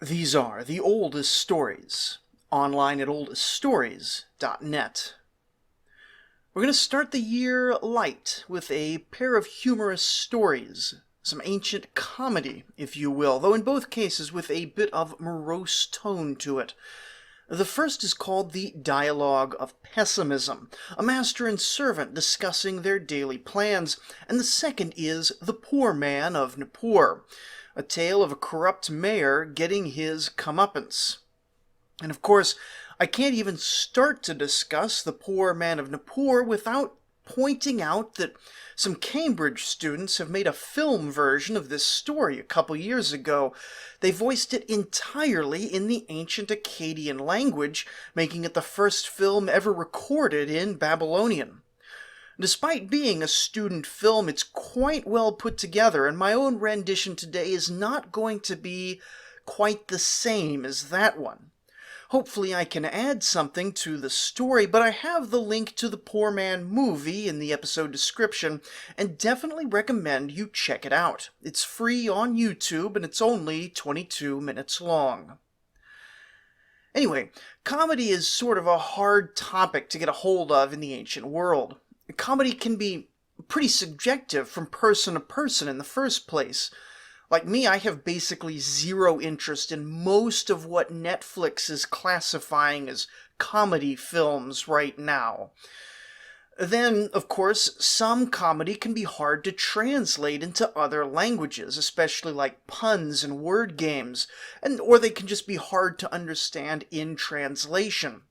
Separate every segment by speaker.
Speaker 1: These are the oldest stories, online at oldeststories.net. We're going to start the year light with a pair of humorous stories, some ancient comedy, if you will, though in both cases with a bit of morose tone to it. The first is called the Dialogue of Pessimism, a master and servant discussing their daily plans, and the second is the Poor Man of Nippur, a tale of a corrupt mayor getting his comeuppance. And of course, I can't even start to discuss the Poor Man of Nippur without pointing out that some Cambridge students have made a film version of this story a couple years ago. They voiced it entirely in the ancient Akkadian language, making it the first film ever recorded in Babylonian. Despite being a student film, it's quite well put together, and my own rendition today is not going to be quite the same as that one. Hopefully I can add something to the story, but I have the link to the Poor Man movie in the episode description, and definitely recommend you check it out. It's free on YouTube, and it's only 22 minutes long. Anyway, comedy is sort of a hard topic to get a hold of in the ancient world. Comedy can be pretty subjective from person to person in the first place. Like me, I have basically zero interest in most of what Netflix is classifying as comedy films right now. Then, of course, some comedy can be hard to translate into other languages, especially like puns and word games, or they can just be hard to understand in translation.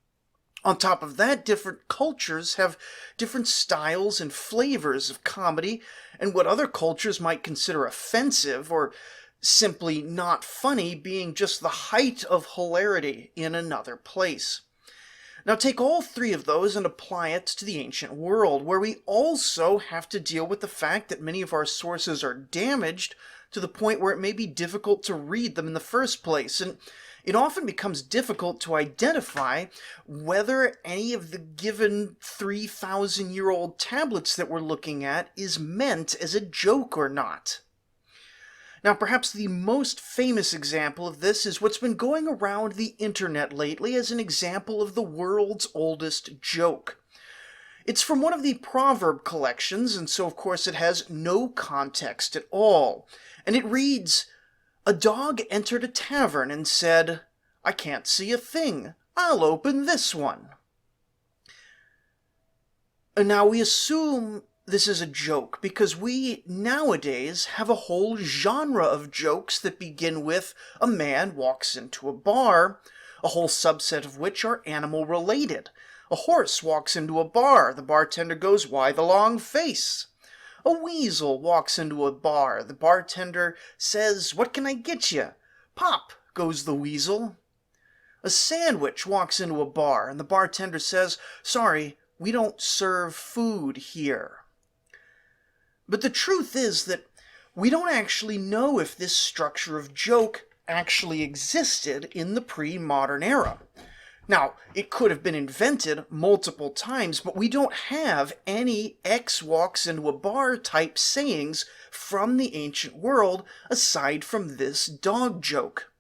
Speaker 1: On top of that, different cultures have different styles and flavors of comedy, and what other cultures might consider offensive or simply not funny being just the height of hilarity in another place. Now take all three of those and apply it to the ancient world, where we also have to deal with the fact that many of our sources are damaged to the point where it may be difficult to read them in the first place, and it often becomes difficult to identify whether any of the given 3,000-year-old tablets that we're looking at is meant as a joke or not. Now, perhaps the most famous example of this is what's been going around the internet lately as an example of the world's oldest joke. It's from one of the proverb collections, and so of course it has no context at all. And it reads, "A dog entered a tavern and said, 'I can't see a thing. I'll open this one.'" And now we assume this is a joke because we nowadays have a whole genre of jokes that begin with "a man walks into a bar," a whole subset of which are animal related. A horse walks into a bar. The bartender goes, "Why the long face?" A weasel walks into a bar. The bartender says, "What can I get you?" "Pop," goes the weasel. A sandwich walks into a bar, and the bartender says, "Sorry, we don't serve food here." But the truth is that we don't actually know if this structure of joke actually existed in the pre-modern era. Now, it could have been invented multiple times, but we don't have any X walks into a bar type sayings from the ancient world aside from this dog joke.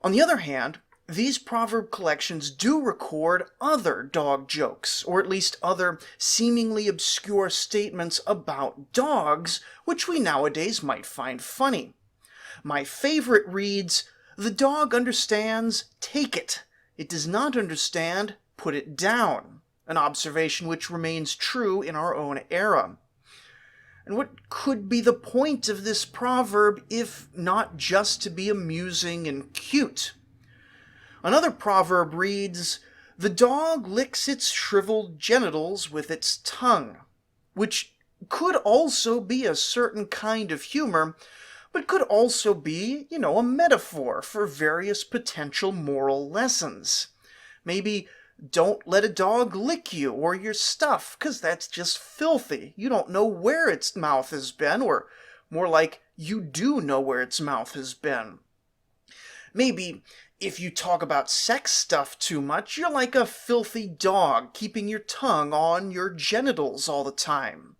Speaker 1: On the other hand, these proverb collections do record other dog jokes, or at least other seemingly obscure statements about dogs, which we nowadays might find funny. My favorite reads, "The dog understands, take it. It does not understand, put it down," an observation which remains true in our own era. And what could be the point of this proverb if not just to be amusing and cute? Another proverb reads, "The dog licks its shriveled genitals with its tongue," which could also be a certain kind of humor, but could also be, a metaphor for various potential moral lessons. Maybe don't let a dog lick you or your stuff, 'cause that's just filthy. You don't know where its mouth has been, or more like you do know where its mouth has been. Maybe if you talk about sex stuff too much, you're like a filthy dog keeping your tongue on your genitals all the time.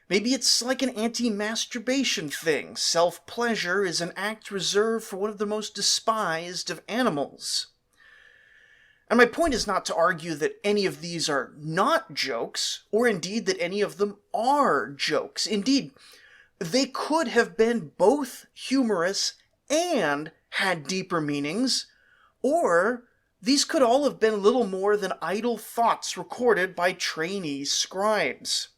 Speaker 1: Maybe it's like an anti-masturbation thing. Self-pleasure is an act reserved for one of the most despised of animals. And my point is not to argue that any of these are not jokes, or indeed that any of them are jokes. Indeed, they could have been both humorous and had deeper meanings, or these could all have been little more than idle thoughts recorded by trainee scribes.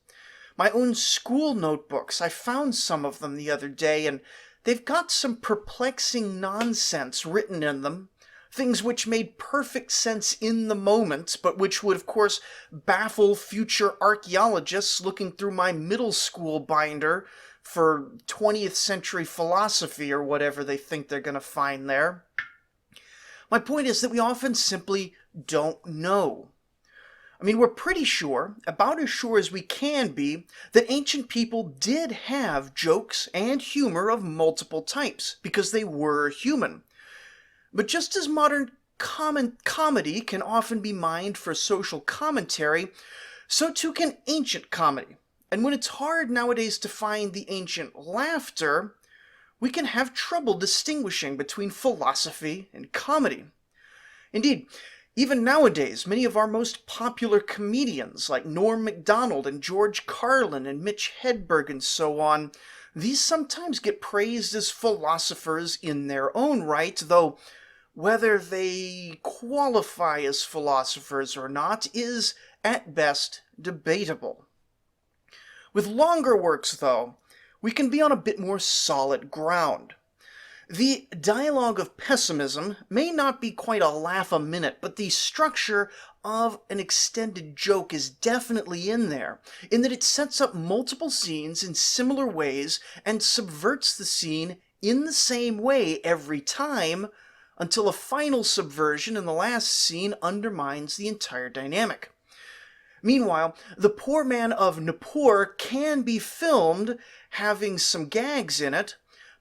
Speaker 1: My own school notebooks, I found some of them the other day, and they've got some perplexing nonsense written in them. Things which made perfect sense in the moment, but which would, of course, baffle future archaeologists looking through my middle school binder for 20th century philosophy or whatever they think they're going to find there. My point is that we often simply don't know. I mean, we're pretty sure, about as sure as we can be, that ancient people did have jokes and humor of multiple types, because they were human. But just as modern comedy can often be mined for social commentary, so too can ancient comedy. And when it's hard nowadays to find the ancient laughter, we can have trouble distinguishing between philosophy and comedy. Indeed, even nowadays, many of our most popular comedians, like Norm Macdonald and George Carlin and Mitch Hedberg and so on, these sometimes get praised as philosophers in their own right, though whether they qualify as philosophers or not is, at best, debatable. With longer works, though, we can be on a bit more solid ground. The Dialogue of Pessimism may not be quite a laugh a minute, but the structure of an extended joke is definitely in there, in that it sets up multiple scenes in similar ways and subverts the scene in the same way every time, until a final subversion in the last scene undermines the entire dynamic. Meanwhile, The Poor Man of Nippur can be filmed having some gags in it,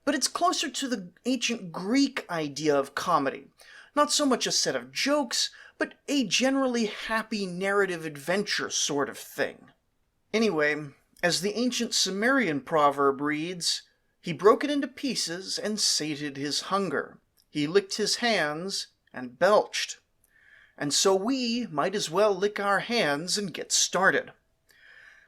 Speaker 1: but it's closer to the ancient Greek idea of comedy. Not so much a set of jokes, but a generally happy narrative adventure sort of thing. Anyway, as the ancient Sumerian proverb reads, "He broke it into pieces and sated his hunger. He licked his hands and belched." And so we might as well lick our hands and get started.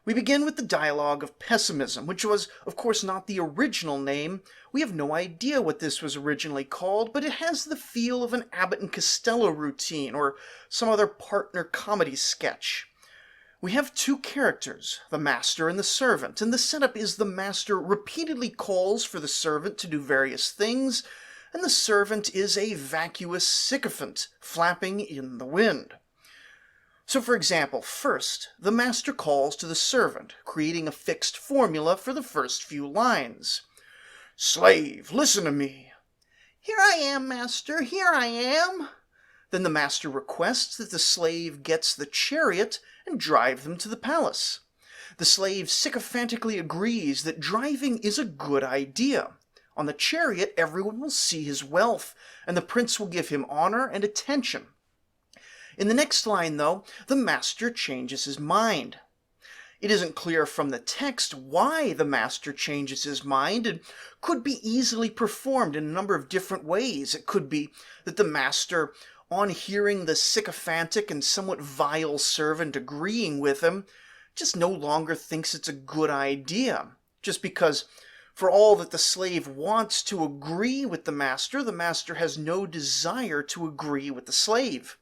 Speaker 1: We begin with the Dialogue of Pessimism, which was, of course, not the original name. We have no idea what this was originally called, but it has the feel of an Abbott and Costello routine or some other partner comedy sketch. We have two characters, the master and the servant, and the setup is the master repeatedly calls for the servant to do various things, and the servant is a vacuous sycophant flapping in the wind. So, for example, first, the master calls to the servant, creating a fixed formula for the first few lines. "Slave, listen to me." "Here I am, master, here I am." Then the master requests that the slave gets the chariot and drive them to the palace. The slave sycophantically agrees that driving is a good idea. On the chariot, everyone will see his wealth, and the prince will give him honor and attention. In the next line, though, the master changes his mind. It isn't clear from the text why the master changes his mind, and could be easily performed in a number of different ways. It could be that the master, on hearing the sycophantic and somewhat vile servant agreeing with him, just no longer thinks it's a good idea, just because for all that the slave wants to agree with the master has no desire to agree with the slave.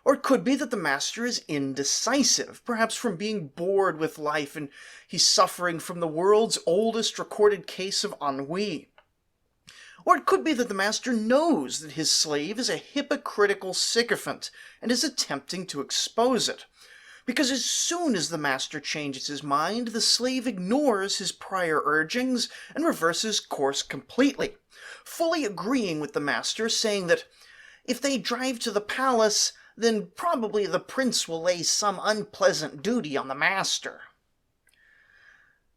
Speaker 1: Or it could be that the master is indecisive, perhaps from being bored with life and he's suffering from the world's oldest recorded case of ennui. Or it could be that the master knows that his slave is a hypocritical sycophant and is attempting to expose it. Because as soon as the master changes his mind, the slave ignores his prior urgings and reverses course completely, fully agreeing with the master, saying that if they drive to the palace, then probably the prince will lay some unpleasant duty on the master.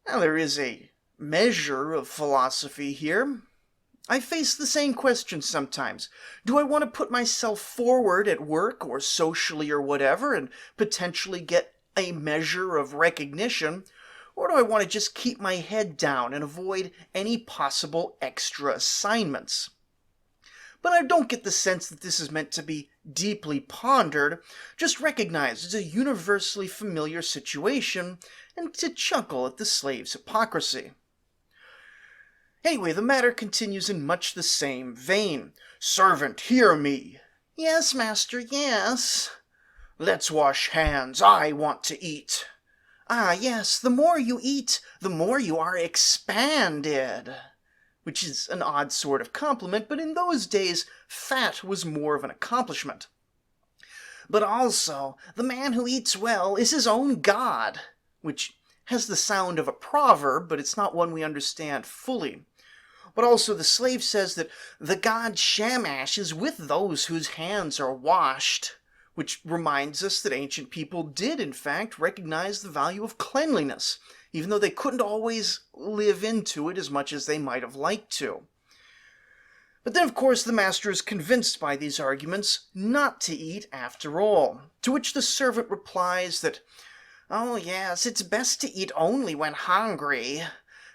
Speaker 1: Now, there is a measure of philosophy here. I face the same question sometimes. Do I want to put myself forward at work or socially or whatever and potentially get a measure of recognition? Or do I want to just keep my head down and avoid any possible extra assignments? But I don't get the sense that this is meant to be deeply pondered, just recognized as a universally familiar situation, and to chuckle at the slave's hypocrisy. Anyway, the matter continues in much the same vein. "Servant, hear me." "Yes, master, yes." "Let's wash hands. I want to eat." "Ah, yes, the more you eat, the more you are expanded." Which is an odd sort of compliment, but in those days, fat was more of an accomplishment. "But also, the man who eats well is his own god," which has the sound of a proverb, but it's not one we understand fully. But also the slave says that the god Shamash is with those whose hands are washed, which reminds us that ancient people did, in fact, recognize the value of cleanliness, even though they couldn't always live into it as much as they might have liked to. But then, of course, the master is convinced by these arguments not to eat after all, to which the servant replies that, "Oh yes, it's best to eat only when hungry.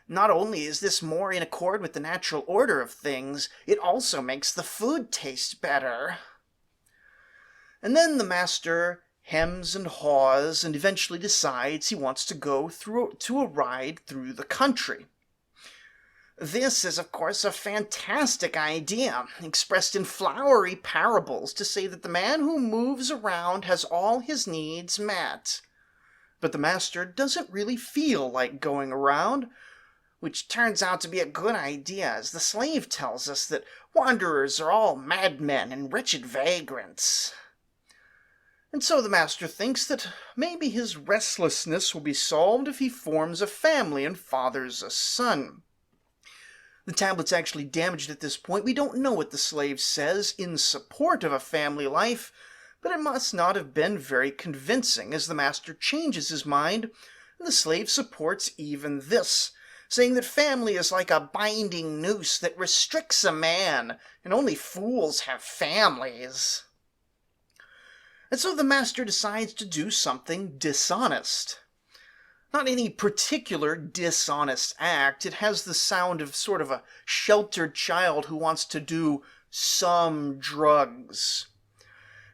Speaker 1: Not only is this more in accord with the natural order of things, it also makes the food taste better." And then the master hems and haws and eventually decides he wants to go to a ride through the country. This is, of course, a fantastic idea, expressed in flowery parables to say that the man who moves around has all his needs met. But the master doesn't really feel like going around, which turns out to be a good idea, as the slave tells us that wanderers are all madmen and wretched vagrants. And so the master thinks that maybe his restlessness will be solved if he forms a family and fathers a son. The tablet's actually damaged at this point. We don't know what the slave says in support of a family life, but it must not have been very convincing, as the master changes his mind, and the slave supports even this, saying that family is like a binding noose that restricts a man, and only fools have families. And so the master decides to do something dishonest. Not any particular dishonest act. It has the sound of sort of a sheltered child who wants to do some drugs.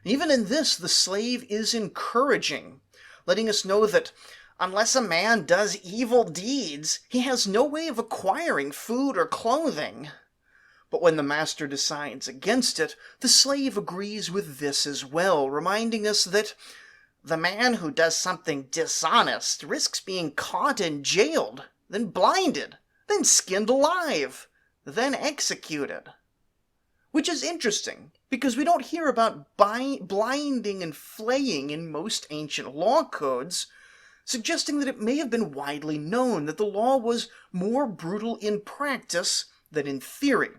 Speaker 1: Even in this, the slave is encouraging, letting us know that unless a man does evil deeds, he has no way of acquiring food or clothing. But when the master decides against it, the slave agrees with this as well, reminding us that the man who does something dishonest risks being caught and jailed, then blinded, then skinned alive, then executed. Which is interesting, because we don't hear about blinding and flaying in most ancient law codes, suggesting that it may have been widely known that the law was more brutal in practice than in theory.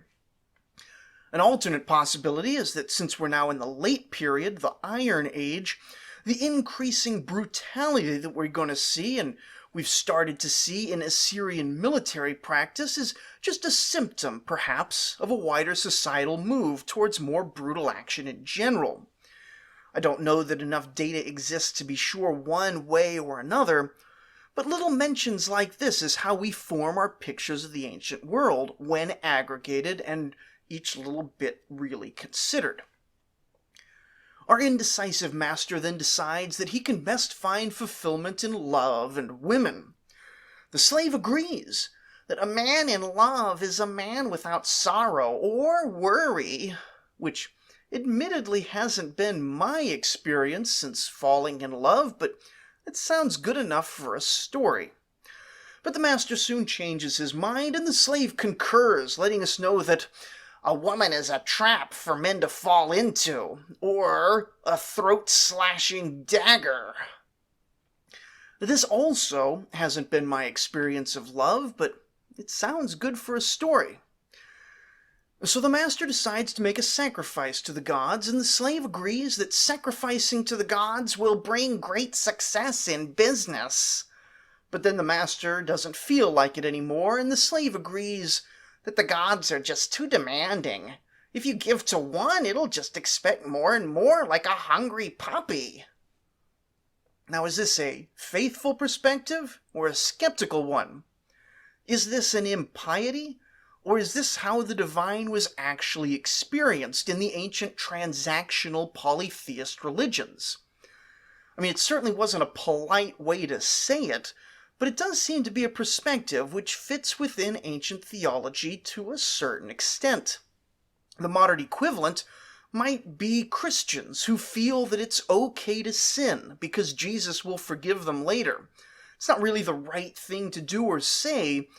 Speaker 1: An alternate possibility is that since we're now in the late period, the Iron Age, the increasing brutality that we're going to see, and we've started to see in Assyrian military practice, is just a symptom, perhaps, of a wider societal move towards more brutal action in general. I don't know that enough data exists to be sure one way or another, but little mentions like this is how we form our pictures of the ancient world when aggregated and each little bit really considered. Our indecisive master then decides that he can best find fulfillment in love and women. The slave agrees that a man in love is a man without sorrow or worry, which admittedly hasn't been my experience since falling in love, but it sounds good enough for a story. But the master soon changes his mind, and the slave concurs, letting us know that a woman is a trap for men to fall into, or a throat-slashing dagger. This also hasn't been my experience of love, but it sounds good for a story. So the master decides to make a sacrifice to the gods, and the slave agrees that sacrificing to the gods will bring great success in business. But then the master doesn't feel like it anymore, and the slave agrees that the gods are just too demanding. If you give to one, it'll just expect more and more, like a hungry puppy. Now, is this a faithful perspective or a skeptical one? Is this an impiety, or is this how the divine was actually experienced in the ancient transactional polytheist religions? I mean, it certainly wasn't a polite way to say it, but it does seem to be a perspective which fits within ancient theology to a certain extent. The modern equivalent might be Christians who feel that it's okay to sin because Jesus will forgive them later. It's not really the right thing to do or say,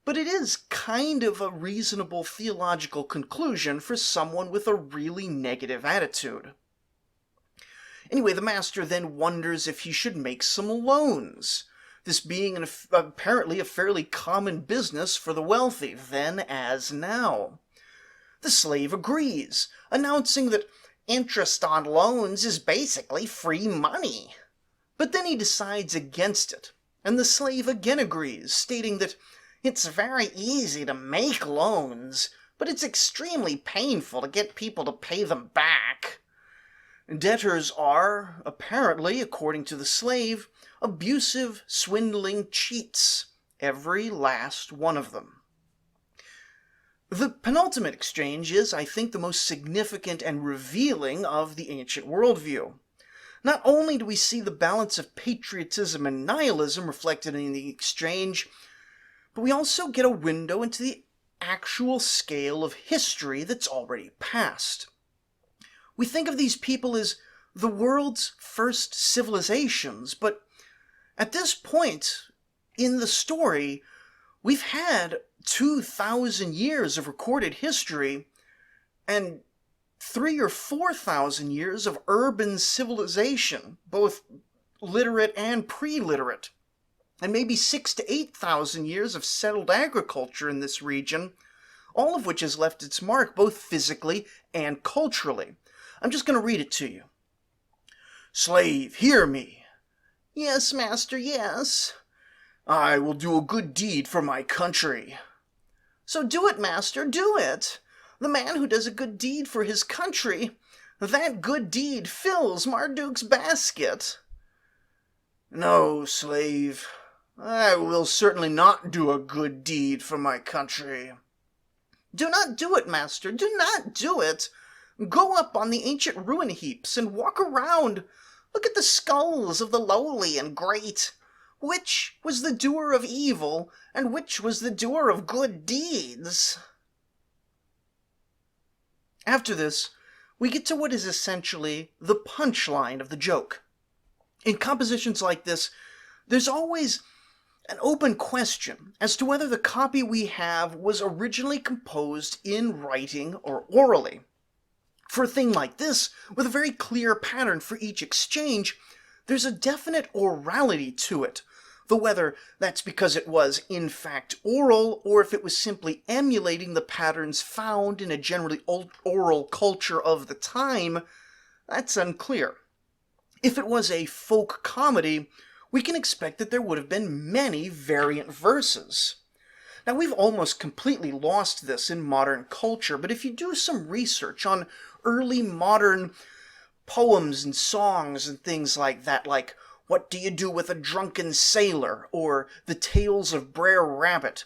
Speaker 1: but it is kind of a reasonable theological conclusion for someone with a really negative attitude. Anyway, the master then wonders if he should make some loans, this being apparently a fairly common business for the wealthy, then as now. The slave agrees, announcing that interest on loans is basically free money. But then he decides against it, and the slave again agrees, stating that it's very easy to make loans, but it's extremely painful to get people to pay them back. Debtors are, apparently, according to the slave, abusive, swindling cheats, every last one of them. The penultimate exchange is, I think, the most significant and revealing of the ancient worldview. Not only do we see the balance of patriotism and nihilism reflected in the exchange, but we also get a window into the actual scale of history that's already passed. We think of these people as the world's first civilizations, but at this point in the story, we've had 2,000 years of recorded history and 3,000 or 4,000 years of urban civilization, both literate and pre-literate, and maybe 6,000 to 8,000 years of settled agriculture in this region, all of which has left its mark both physically and culturally. I'm just going to read it to you. Slave, hear me. Yes, master, yes. I will do a good deed for my country. So do it, master, do it. The man who does a good deed for his country, that good deed fills Marduk's basket. No, slave, I will certainly not do a good deed for my country. Do not do it, master, do not do it. Go up on the ancient ruin heaps and walk around. Look at the skulls of the lowly and great. Which was the doer of evil, and which was the doer of good deeds? After this, we get to what is essentially the punchline of the joke. In compositions like this, there's always an open question as to whether the copy we have was originally composed in writing or orally. For a thing like this, with a very clear pattern for each exchange, there's a definite orality to it, though whether that's because it was in fact oral or if it was simply emulating the patterns found in a generally oral culture of the time, that's unclear. If it was a folk comedy, we can expect that there would have been many variant verses. Now, we've almost completely lost this in modern culture, but if you do some research on early modern poems and songs and things like that, like What Do You Do with a Drunken Sailor, or The Tales of Brer Rabbit,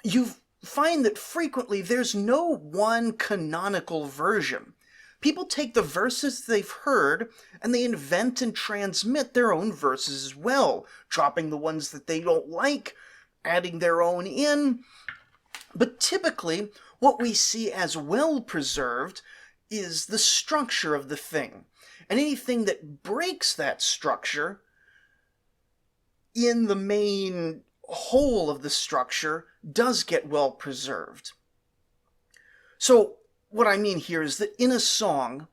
Speaker 1: you find that frequently there's no one canonical version. People take the verses they've heard and they invent and transmit their own verses as well, dropping the ones that they don't like, adding their own in. But typically, what we see as well preserved is the structure of the thing. And anything that breaks that structure in the main whole of the structure does get well preserved. So what I mean here is that in a song,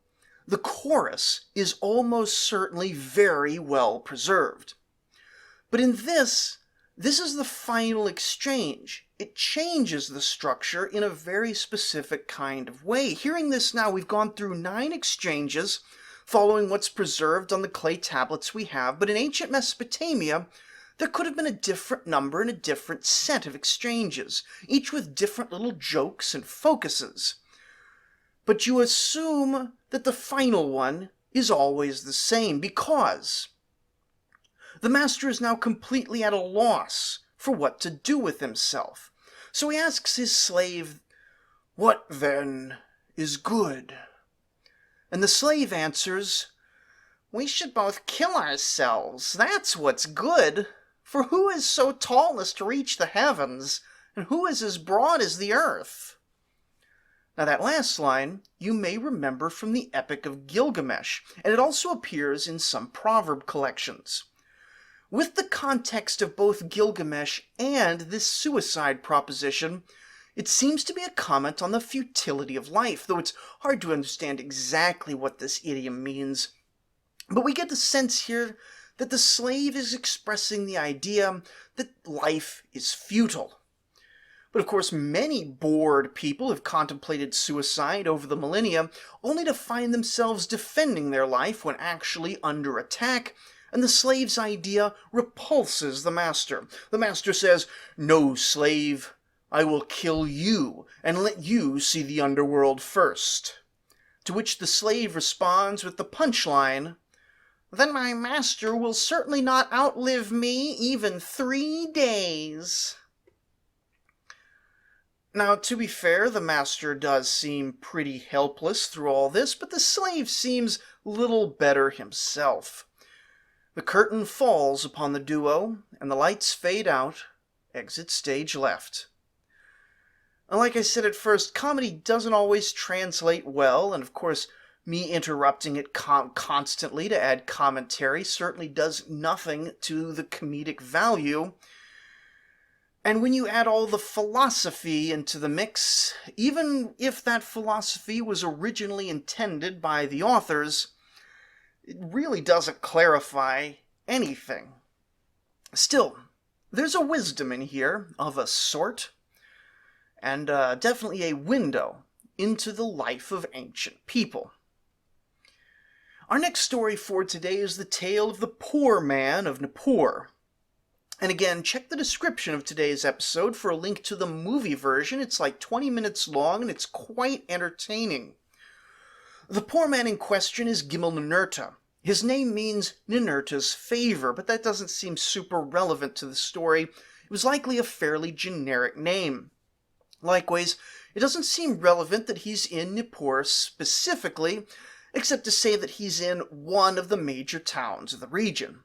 Speaker 1: the chorus is almost certainly very well preserved. But in this is the final exchange. It changes the structure in a very specific kind of way. Hearing this now, we've gone through 9 exchanges following what's preserved on the clay tablets we have, but in ancient Mesopotamia, there could have been a different number and a different set of exchanges, each with different little jokes and focuses. But you assume that the final one is always the same because The master is now completely at a loss for what to do with himself. So he asks his slave, "What, then, is good?" And the slave answers, "We should both kill ourselves. That's what's good. For who is so tall as to reach the heavens, and who is as broad as the earth?" Now that last line you may remember from the Epic of Gilgamesh, and it also appears in some proverb collections. With the context of both Gilgamesh and this suicide proposition, it seems to be a comment on the futility of life, though it's hard to understand exactly what this idiom means. But we get the sense here that the slave is expressing the idea that life is futile. But of course, many bored people have contemplated suicide over the millennia, only to find themselves defending their life when actually under attack, and the slave's idea repulses the master. The master says, "No, slave, I will kill you, and let you see the underworld first." To which the slave responds with the punchline, "Then my master will certainly not outlive me even 3 days." Now, to be fair, the master does seem pretty helpless through all this, but the slave seems little better himself. The curtain falls upon the duo, and the lights fade out. Exit stage left. And like I said at first, comedy doesn't always translate well, and of course, me interrupting it constantly to add commentary certainly does nothing to the comedic value. And when you add all the philosophy into the mix, even if that philosophy was originally intended by the authors, it really doesn't clarify anything. Still, there's a wisdom in here of a sort, and definitely a window into the life of ancient people. Our next story for today is the tale of the Poor Man of Nippur. And again, check the description of today's episode for a link to the movie version. It's like 20 minutes long, and it's quite entertaining. The poor man in question is Gimel-Ninurta. His name means Ninurta's favor, but that doesn't seem super relevant to the story. It was likely a fairly generic name. Likewise, it doesn't seem relevant that he's in Nippur specifically, except to say that he's in one of the major towns of the region.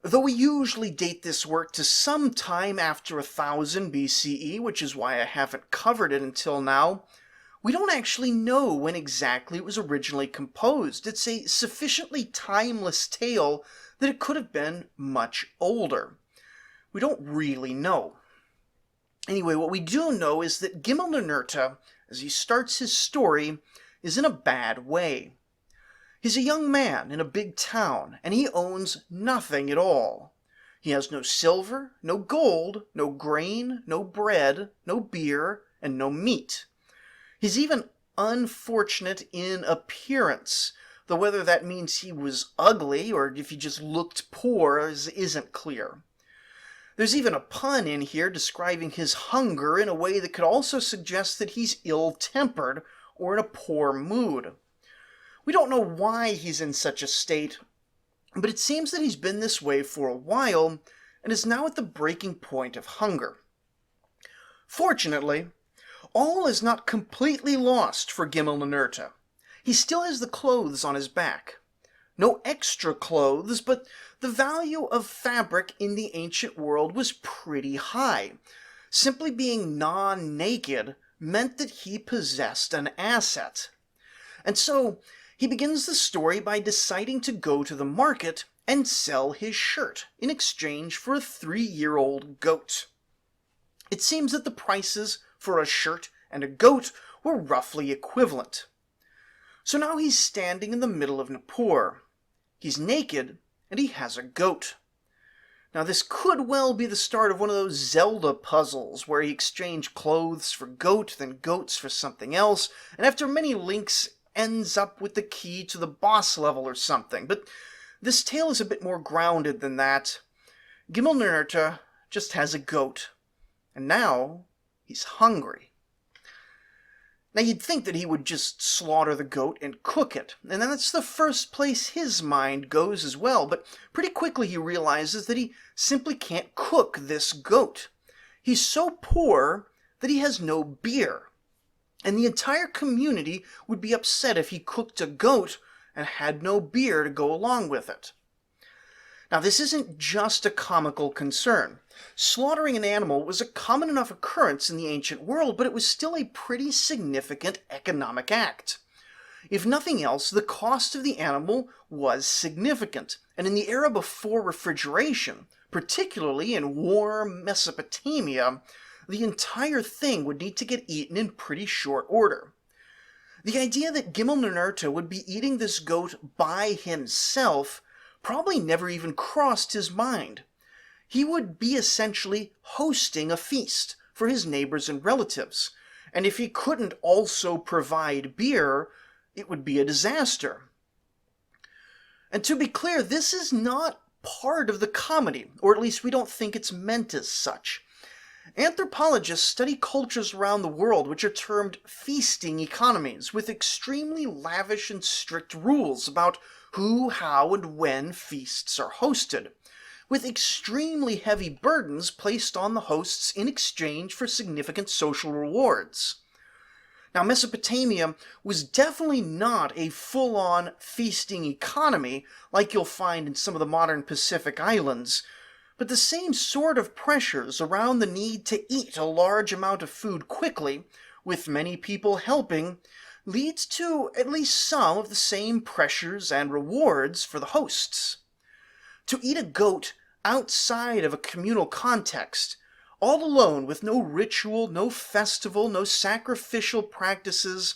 Speaker 1: Though we usually date this work to some time after 1000 BCE, which is why I haven't covered it until now, we don't actually know when exactly it was originally composed. It's a sufficiently timeless tale that it could have been much older. We don't really know. Anyway, what we do know is that Gimel-Ninurta, as he starts his story, is in a bad way. He's a young man in a big town, and he owns nothing at all. He has no silver, no gold, no grain, no bread, no beer, and no meat. He's even unfortunate in appearance, though whether that means he was ugly or if he just looked poor isn't clear. There's even a pun in here describing his hunger in a way that could also suggest that he's ill-tempered or in a poor mood. We don't know why he's in such a state, but it seems that he's been this way for a while and is now at the breaking point of hunger. Fortunately, all is not completely lost for Gimel-Ninurta. He still has the clothes on his back. No extra clothes, but the value of fabric in the ancient world was pretty high. Simply being non-naked meant that he possessed an asset. And so, he begins the story by deciding to go to the market and sell his shirt in exchange for a 3-year-old goat. It seems that the prices for a shirt and a goat were roughly equivalent. So now he's standing in the middle of Nippur. He's naked, and he has a goat. Now this could well be the start of one of those Zelda puzzles, where he exchanged clothes for goat, then goats for something else, and after many links ends up with the key to the boss level or something. But this tale is a bit more grounded than that. Gimel-Ninurta just has a goat, and now he's hungry. Now you'd think that he would just slaughter the goat and cook it, and that's the first place his mind goes as well, but pretty quickly he realizes that he simply can't cook this goat. He's so poor that he has no beer, and the entire community would be upset if he cooked a goat and had no beer to go along with it. Now, this isn't just a comical concern. Slaughtering an animal was a common enough occurrence in the ancient world, but it was still a pretty significant economic act. If nothing else, the cost of the animal was significant, and in the era before refrigeration, particularly in warm Mesopotamia, the entire thing would need to get eaten in pretty short order. The idea that Gimel-Ninurta would be eating this goat by himself probably never even crossed his mind. He would be essentially hosting a feast for his neighbors and relatives, and if he couldn't also provide beer, it would be a disaster. And to be clear, this is not part of the comedy, or at least we don't think it's meant as such. Anthropologists study cultures around the world which are termed feasting economies, with extremely lavish and strict rules about who, how, and when feasts are hosted, with extremely heavy burdens placed on the hosts in exchange for significant social rewards. Now, Mesopotamia was definitely not a full-on feasting economy like you'll find in some of the modern Pacific islands, but the same sort of pressures around the need to eat a large amount of food quickly, with many people helping, leads to at least some of the same pressures and rewards for the hosts. To eat a goat outside of a communal context, all alone with no ritual, no festival, no sacrificial practices,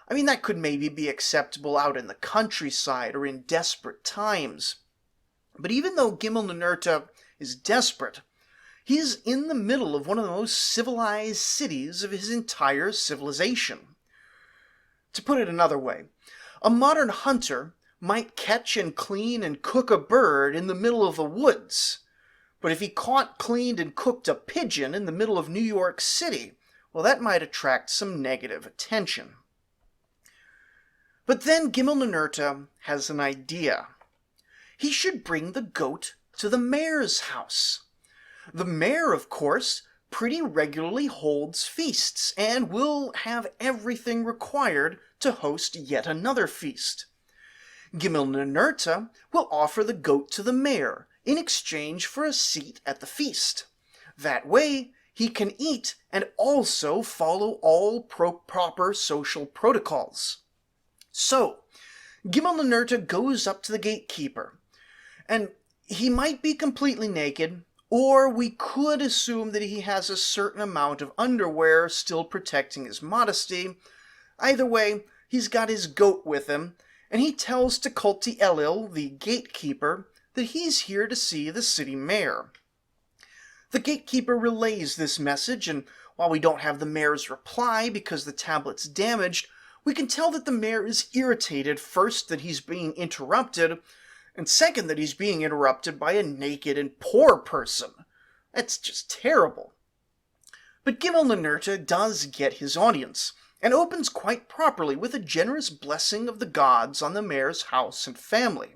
Speaker 1: that could maybe be acceptable out in the countryside or in desperate times. But even though Gimel-Ninurta is desperate, he is in the middle of one of the most civilized cities of his entire civilization. To put it another way, a modern hunter might catch and clean and cook a bird in the middle of the woods, but if he caught, cleaned, and cooked a pigeon in the middle of New York City, well, that might attract some negative attention. But then Gimel-Ninurta has an idea. He should bring the goat to the mayor's house. The mayor, of course, pretty regularly holds feasts and will have everything required to host yet another feast. Gimel-Ninurta will offer the goat to the mayor in exchange for a seat at the feast. That way, he can eat and also follow all proper social protocols. So, Gimel-Ninurta goes up to the gatekeeper, and he might be completely naked, or we could assume that he has a certain amount of underwear still protecting his modesty. Either way, he's got his goat with him, and he tells Tukulti Elil, the gatekeeper, that he's here to see the city mayor. The gatekeeper relays this message, and while we don't have the mayor's reply because the tablet's damaged, we can tell that the mayor is irritated, first that he's being interrupted, and second that he's being interrupted by a naked and poor person. That's just terrible. But Gimel-Ninurta does get his audience, and opens quite properly with a generous blessing of the gods on the mayor's house and family.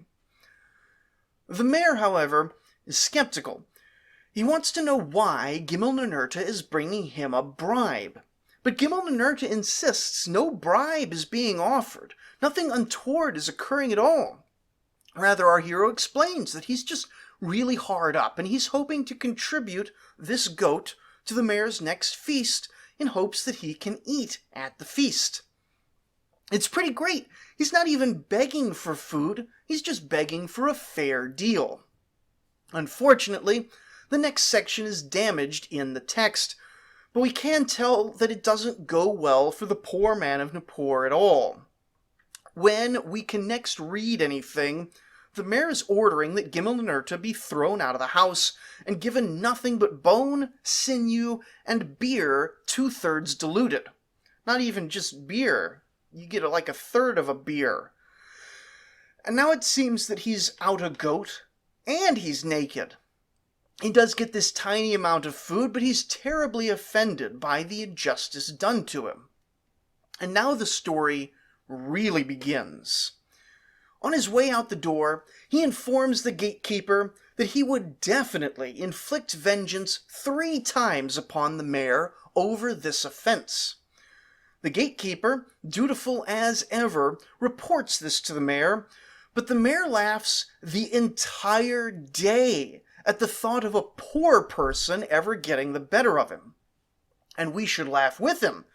Speaker 1: The mayor, however, is skeptical. He wants to know why Gimel-Ninurta is bringing him a bribe. But Gimel-Ninurta insists no bribe is being offered. Nothing untoward is occurring at all. Rather, our hero explains that he's just really hard up, and he's hoping to contribute this goat to the mayor's next feast in hopes that he can eat at the feast. It's pretty great. He's not even begging for food, he's just begging for a fair deal. Unfortunately, the next section is damaged in the text, but we can tell that it doesn't go well for the Poor Man of Nippur at all. When we can next read anything, the mayor is ordering that Gimel-Ninurta be thrown out of the house and given nothing but bone, sinew, and beer 2/3 diluted. Not even just beer. You get like a third of a beer. And now it seems that he's out a goat, and he's naked. He does get this tiny amount of food, but he's terribly offended by the injustice done to him. And now the story really begins. On his way out the door, he informs the gatekeeper that he would definitely inflict vengeance 3 times upon the mayor over this offense. The gatekeeper, dutiful as ever, reports this to the mayor, but the mayor laughs the entire day at the thought of a poor person ever getting the better of him. And we should laugh with him,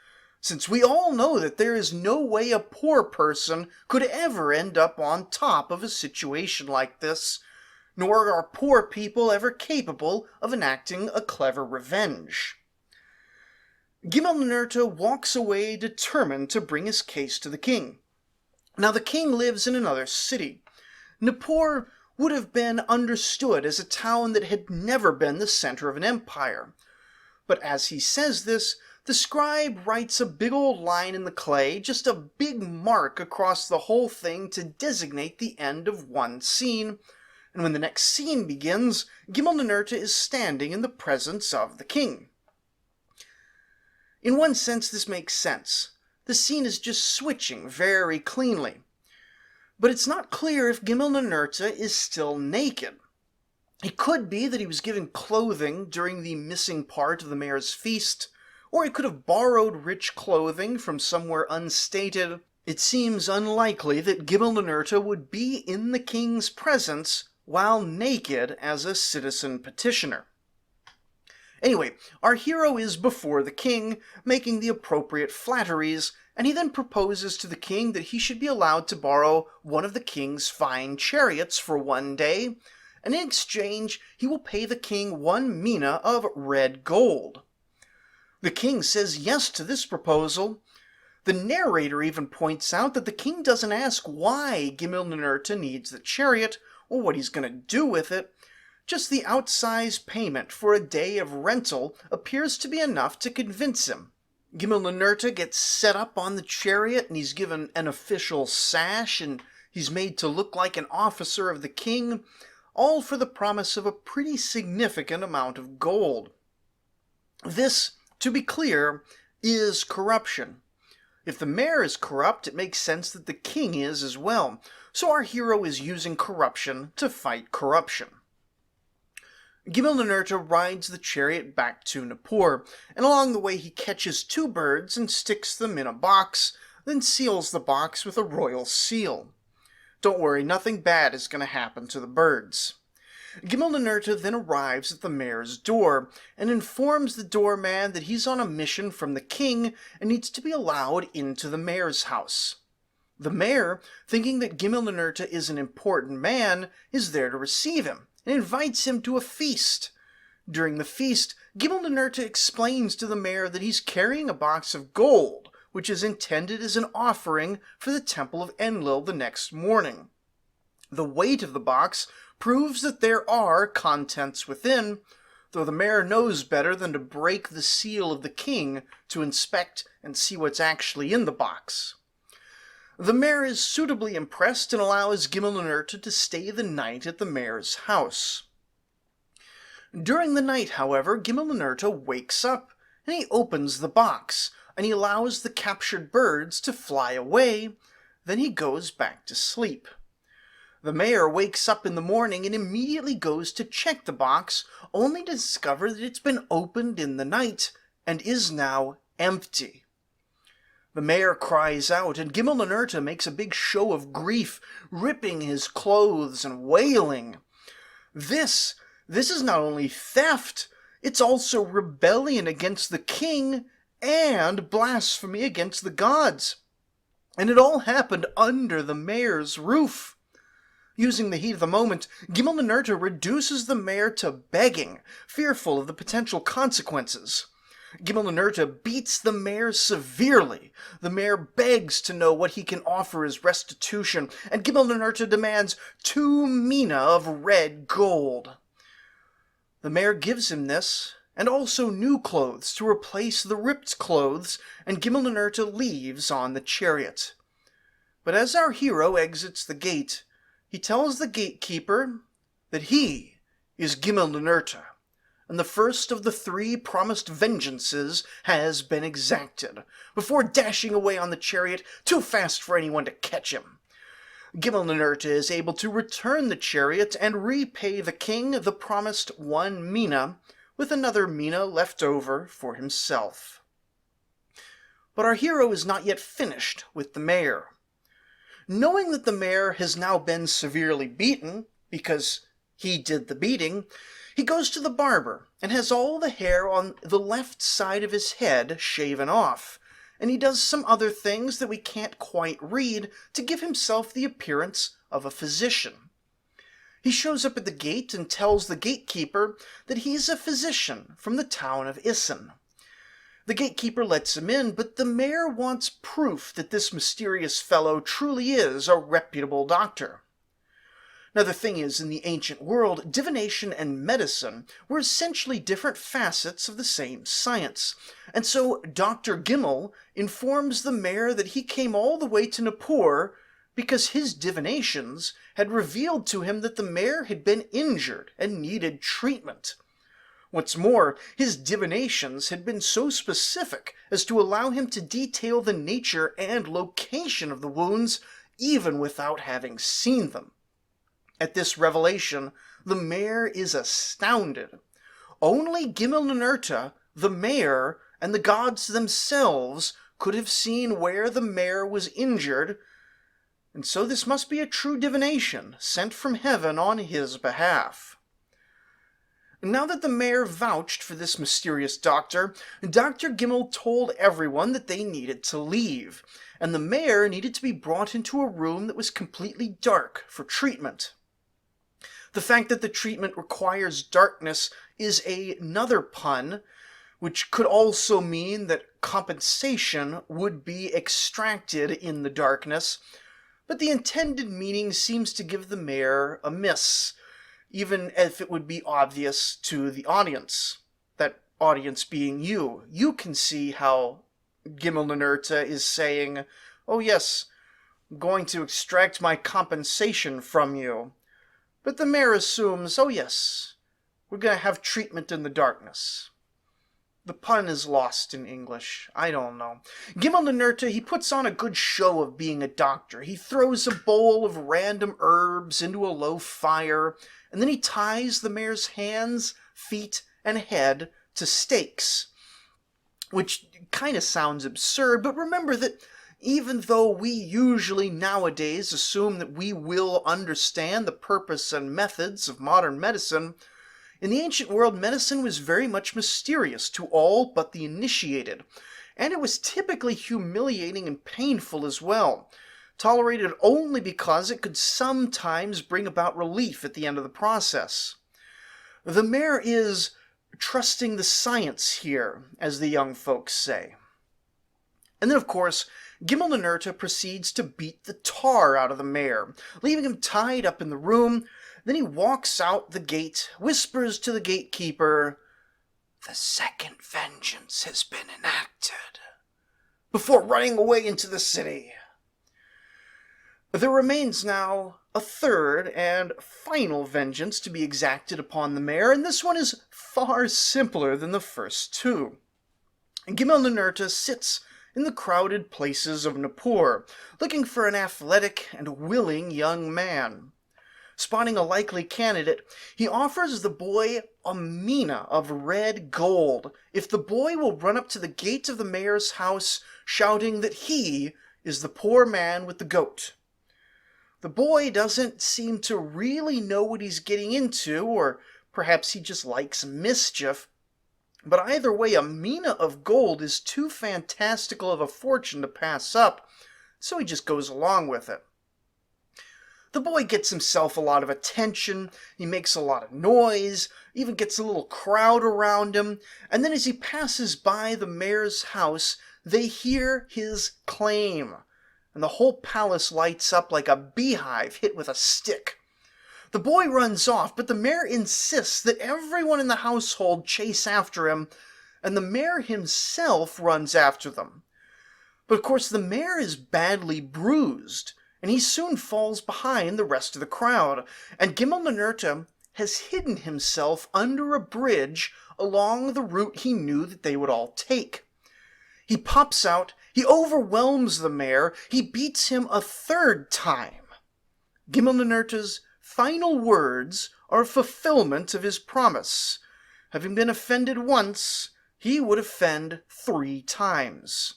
Speaker 1: since we all know that there is no way a poor person could ever end up on top of a situation like this, nor are poor people ever capable of enacting a clever revenge. Gimel-Ninurta walks away determined to bring his case to the king. Now the king lives in another city. Nippur would have been understood as a town that had never been the center of an empire. But as he says this, the scribe writes a big old line in the clay, just a big mark across the whole thing to designate the end of one scene, and when the next scene begins, Gimel-Ninurta is standing in the presence of the king. In one sense, this makes sense. The scene is just switching very cleanly. But it's not clear if Gimel-Ninurta is still naked. It could be that he was given clothing during the missing part of the mayor's feast, or he could have borrowed rich clothing from somewhere unstated. It seems unlikely that Gimel-Ninurta would be in the king's presence while naked as a citizen petitioner. Anyway, our hero is before the king, making the appropriate flatteries, and he then proposes to the king that he should be allowed to borrow one of the king's fine chariots for one day, and in exchange he will pay the king 1 mina of red gold. The king says yes to this proposal. The narrator even points out that the king doesn't ask why Gimel-Ninurta needs the chariot, or what he's going to do with it. Just the outsized payment for a day of rental appears to be enough to convince him. Gimel-Ninurta gets set up on the chariot, and he's given an official sash, and he's made to look like an officer of the king, all for the promise of a pretty significant amount of gold. This, to be clear, is corruption. If the mayor is corrupt, it makes sense that the king is as well, so our hero is using corruption to fight corruption. Gimel-Ninurta rides the chariot back to Nippur, and along the way he catches 2 birds and sticks them in a box, then seals the box with a royal seal. Don't worry, nothing bad is going to happen to the birds. Gimel-Ninurta then arrives at the mayor's door, and informs the doorman that he's on a mission from the king and needs to be allowed into the mayor's house. The mayor, thinking that Gimel-Ninurta is an important man, is there to receive him, and invites him to a feast. During the feast, Gimel-Ninurta explains to the mayor that he's carrying a box of gold, which is intended as an offering for the temple of Enlil the next morning. The weight of the box proves that there are contents within, though the mayor knows better than to break the seal of the king to inspect and see what's actually in the box. The mayor is suitably impressed and allows Gimel-Ninurta to stay the night at the mayor's house. During the night, however, Gimel-Ninurta wakes up, and he opens the box, and he allows the captured birds to fly away. Then he goes back to sleep. The mayor wakes up in the morning and immediately goes to check the box, only to discover that it's been opened in the night, and is now empty. The mayor cries out, and Gimel-Ninurta makes a big show of grief, ripping his clothes and wailing. This is not only theft, it's also rebellion against the king and blasphemy against the gods. And it all happened under the mayor's roof. Using the heat of the moment, Gimel-Ninurta reduces the mayor to begging, fearful of the potential consequences. Gimel-Ninurta beats the mayor severely. The mayor begs to know what he can offer as restitution, and Gimel-Ninurta demands 2 mina of red gold. The mayor gives him this, and also new clothes to replace the ripped clothes, and Gimel-Ninurta leaves on the chariot. But as our hero exits the gate, he tells the gatekeeper that he is Gimel-Ninurta, and the first of the 3 promised vengeances has been exacted, before dashing away on the chariot too fast for anyone to catch him. Gimelnunurta is able to return the chariot and repay the king the promised 1 mina, with another mina left over for himself. But our hero is not yet finished with the mayor. Knowing that the mayor has now been severely beaten, because he did the beating, he goes to the barber and has all the hair on the left side of his head shaven off, and he does some other things that we can't quite read to give himself the appearance of a physician. He shows up at the gate and tells the gatekeeper that he's a physician from the town of Issen. The gatekeeper lets him in, but the mayor wants proof that this mysterious fellow truly is a reputable doctor. Now the thing is, in the ancient world, divination and medicine were essentially different facets of the same science, and so Dr. Gimmel informs the mayor that he came all the way to Nippur because his divinations had revealed to him that the mayor had been injured and needed treatment. What's more, his divinations had been so specific as to allow him to detail the nature and location of the wounds even without having seen them. At this revelation, the mayor is astounded. Only Gimelnunurta, the mayor, and the gods themselves could have seen where the mayor was injured, and so this must be a true divination sent from heaven on his behalf. Now that the mayor vouched for this mysterious doctor, Dr. Gimmel told everyone that they needed to leave, and the mayor needed to be brought into a room that was completely dark for treatment. The fact that the treatment requires darkness is another pun, which could also mean that compensation would be extracted in the darkness, but the intended meaning seems to give the mayor a miss, even if it would be obvious to the audience. That audience being you. You can see how Gimelnunurta is saying, "Oh yes, I'm going to extract my compensation from you." But the mayor assumes, "Oh yes, we're going to have treatment in the darkness." The pun is lost in English. I don't know. Gimelnunurta, he puts on a good show of being a doctor. He throws a bowl of random herbs into a low fire, and then he ties the mayor's hands, feet, and head to stakes. Which kind of sounds absurd, but remember that even though we usually nowadays assume that we will understand the purpose and methods of modern medicine, in the ancient world medicine was very much mysterious to all but the initiated, and it was typically humiliating and painful as well, tolerated only because it could sometimes bring about relief at the end of the process. The mayor is trusting the science here, as the young folks say. And then, of course, Gimelnunurta proceeds to beat the tar out of the mayor, leaving him tied up in the room. Then he walks out the gate, whispers to the gatekeeper, "The second vengeance has been enacted," before running away into the city. There remains now a third and final vengeance to be exacted upon the mayor, and this one is far simpler than the first 2. Gimelnunurta sits in the crowded places of Nippur, looking for an athletic and willing young man. Spotting a likely candidate, he offers the boy a mina of red gold if the boy will run up to the gate of the mayor's house shouting that he is the poor man with the goat. The boy doesn't seem to really know what he's getting into, or perhaps he just likes mischief, but either way, a mina of gold is too fantastical of a fortune to pass up, so he just goes along with it. The boy gets himself a lot of attention, he makes a lot of noise, even gets a little crowd around him, and then as he passes by the mayor's house, they hear his claim, and the whole palace lights up like a beehive hit with a stick. The boy runs off, but the mayor insists that everyone in the household chase after him, and the mayor himself runs after them. But of course the mayor is badly bruised, and he soon falls behind the rest of the crowd, and Gimelnunurta has hidden himself under a bridge along the route he knew that they would all take. He pops out, he overwhelms the mayor, he beats him a third time. Gimel-Ninurta's final words are fulfillment of his promise. Having been offended once, he would offend 3 times.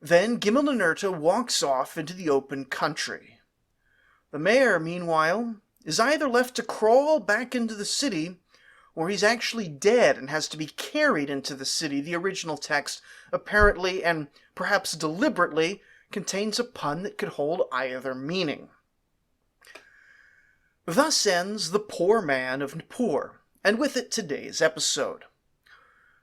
Speaker 1: Then Gimel-Ninurta walks off into the open country. The mayor, meanwhile, is either left to crawl back into the city, or he's actually dead and has to be carried into the city. The original text, apparently and perhaps deliberately, contains a pun that could hold either meaning. Thus ends The Poor Man of Nippur, and with it today's episode.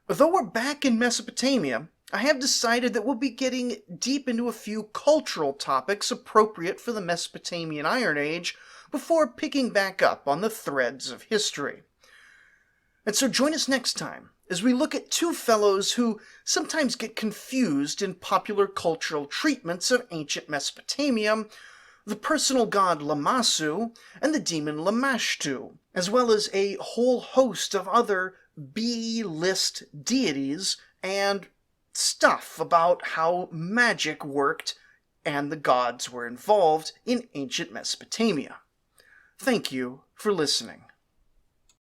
Speaker 1: Though we're back in Mesopotamia, I have decided that we'll be getting deep into a few cultural topics appropriate for the Mesopotamian Iron Age before picking back up on the threads of history. And so join us next time as we look at 2 fellows who sometimes get confused in popular cultural treatments of ancient Mesopotamia, the personal god Lamassu and the demon Lamashtu, as well as a whole host of other B-list deities and stuff about how magic worked and the gods were involved in ancient Mesopotamia. Thank you for listening.